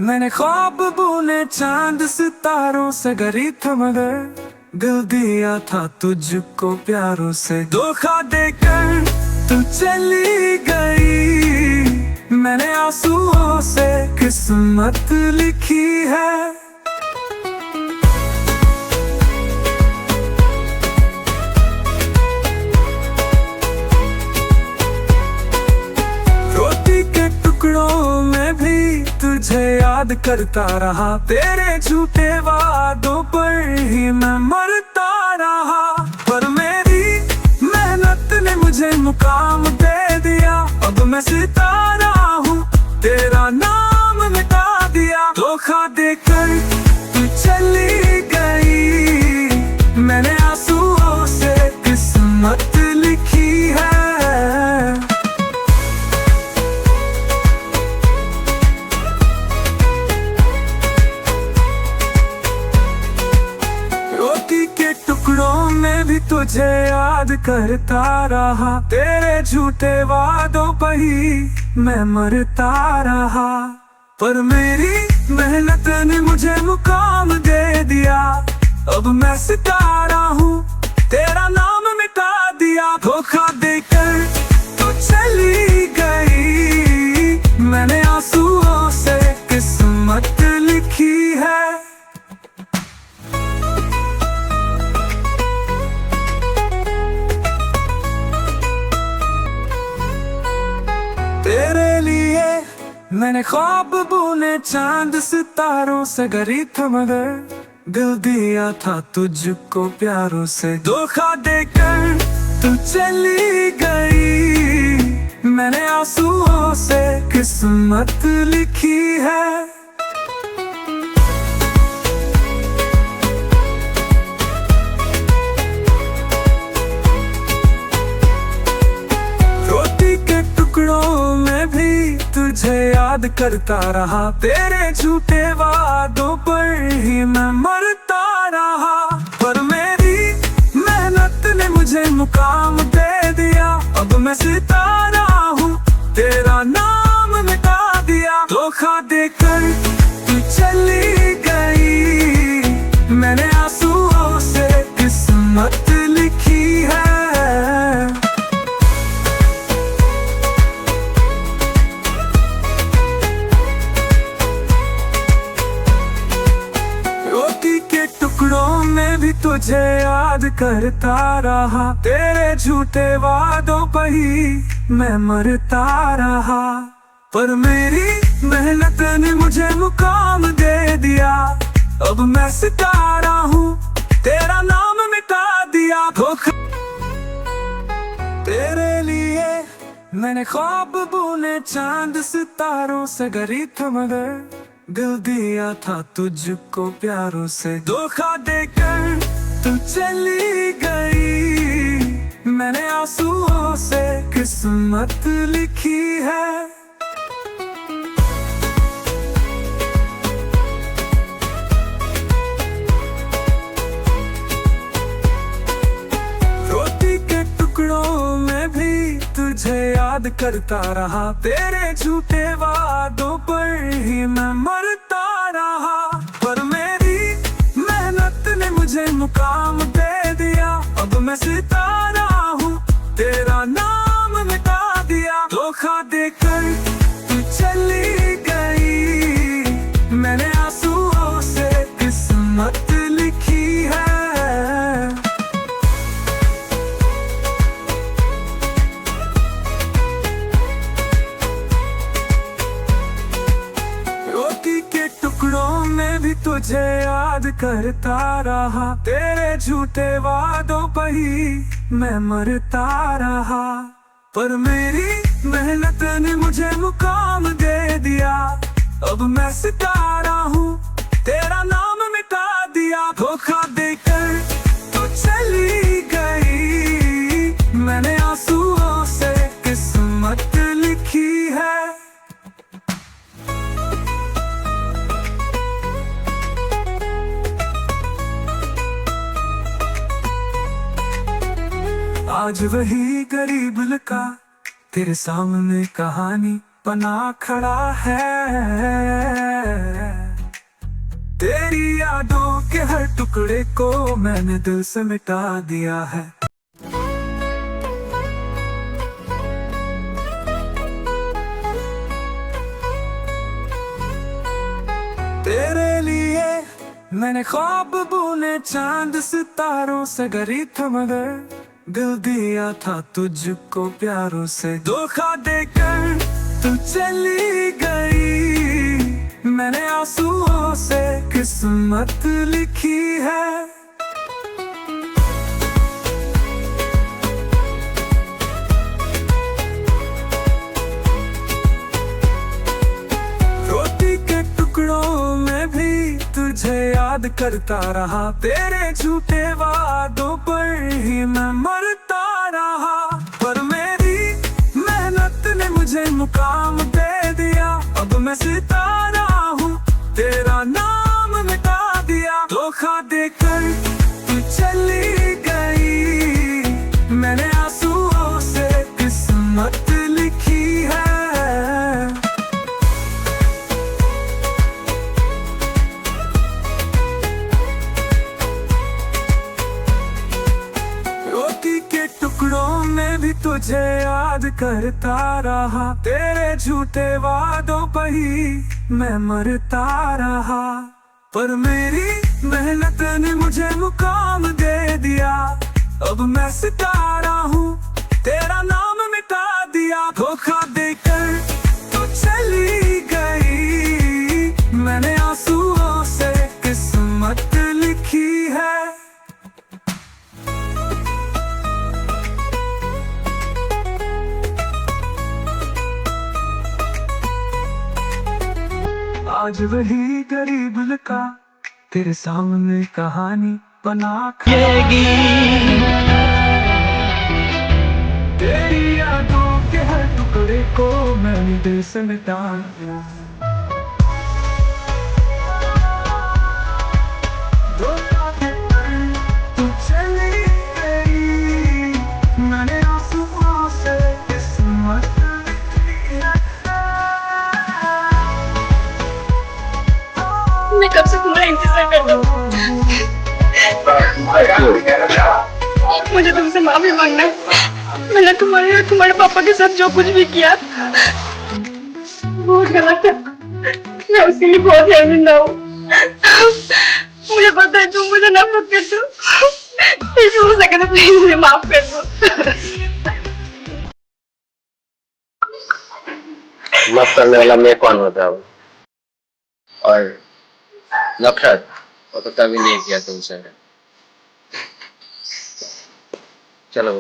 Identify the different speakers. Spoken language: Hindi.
Speaker 1: मैंने ख्वाब बुने चांद सितारों से गरी था मगर दिल दिया था तुझको प्यारों से। धोखा देकर तू चली गई, मैंने आंसुओं से किस्मत लिखी है। रोटी के टुकड़ों में भी तुझे याद करता रहा, तेरे झूठे वादों पर ही मैं मरता रहा। पर मेरी मेहनत ने मुझे मुकाम दे दिया, अब मैं सितारा हूँ, तेरा नाम मिटा दिया। धोखा देकर तू चली गई, मैंने आंसुओं से किस्मत लिखी है। टुकड़ों में भी तुझे याद करता रहा, तेरे झूठे वादों पर ही मैं मरता रहा। पर मेरी मेहनत ने मुझे मुकाम दे दिया, अब मैं सितारा हूँ, तेरा नाम मिटा दिया। धोखा देकर तू चली गई, मैंने आंसुओं से किस्मत लिखी है। तेरे लिए मैंने ख्वाब बुने चांद सितारों से गरी था मगर दिल दिया था तुझको प्यारों से। धोखा देकर तू चली गई, मैंने आंसुओं से किस्मत लिखी है। टुकड़ों में भी तुझे याद करता रहा, तेरे झूठे वादों पर ही मैं मरता रहा। पर मेरी मेहनत ने मुझे मुकाम दे दिया, अब मैं सितारा हूँ, तेरा नाम मिटा दिया। धोखा देकर तू चली गई, मैंने आंसुओं से किस्मत लिखी है। टुकड़ों में भी तुझे याद करता रहा, तेरे झूठे वादों पर ही मैं मरता रहा। पर मेरी मेहनत ने मुझे मुकाम दे दिया, अब मैं सितारा हूँ, तेरा नाम मिटा दिया। धोखा तेरे लिए मैंने ख्वाब बुने चांद सितारों से गरी था मगर दिल दिया था तुझको प्यारों से। धोखा देकर तू चली गई, मैंने आंसुओं से किस्मत लिखी है। रोटी के टुकड़ों में भी तुझे याद करता रहा, तेरे झूठे वादों पर ही मैं मरता रहा। पर मेरी मेहनत ने मुझे मुकाम दे दिया, अब मैं सितारा हूँ, तेरा नाम मिटा दिया। धोखा देकर तू चली गई, मैंने आंसुओं से किस्मत लिखी है। टुकड़ों में भी तुझे याद करता रहा, तेरे झूठे वादों पर ही मैं मरता रहा। पर मेरी मेहनत ने मुझे मुकाम दे दिया, अब मैं सितारा हूँ, तेरा नाम मिटा दिया। धोखा देकर तू चली गई, मैंने आंसुओं से किस्मत लिखी है। आज वही गरीब लड़का तेरे सामने कहानी बना खड़ा है। तेरी यादों के हर टुकड़े को मैंने दिल से मिटा दिया है। तेरे लिए मैंने ख्वाब बुने, चांद सितारों से गरी था, मगर दिल दिया था तुझको प्यारों से। धोखा देकर तू चली गई, मैंने आंसुओं से किस्मत लिखी है। रोटी के टुकड़ों में भी तुझे याद करता रहा, तेरे झूठे वादों पर ही मैं मरता रहा। पर मेरी मेहनत ने मुझे मुकाम दे दिया, अब मैं सितारा हूँ, तेरा नाम मिटा दिया। धोखा देकर तू चली गई, मैंने आंसुओं से किस्मत लिखी है। रोटी के टुकड़ों में भी तुझे याद करता रहा, तेरे झूठे वादों पर ही मैं मरता रहा। पर मेरी मेहनत ने मुझे मुकाम दे दिया, अब मैं सितारा हूँ, तेरा नाम मिटा दिया। धोखा देकर तू चली गई, मैंने आंसुओं से किस्मत लिखी है। आज वही गरीब लड़का तेरे सामने कहानी बना खाएगी। तेरी यादों के हर टुकड़े को मैंने दिल से मिटा दिया। धोखा देकर तू चली गई, मैंने आंसुओं से किस्मत लिखी है।
Speaker 2: मैं कब से तुम्हारा इंतजार कर रहा हूँ। मुझे तुमसे माफी मांगना है। मैंने तुम्हारे और तुम्हारे पापा के साथ जो कुछ भी किया बहुत गलत है। मैं उसके लिए बहुत शर्मिंदा हूँ। मुझे पता है तुम मुझे नफरत करते हो, फिर हो सके तो प्लीज मुझे माफ कर दो।
Speaker 3: माफ करने वाला मैं कौन होता हूँ? और नफरत वो तो कभी नहीं किया तुमसे। चलो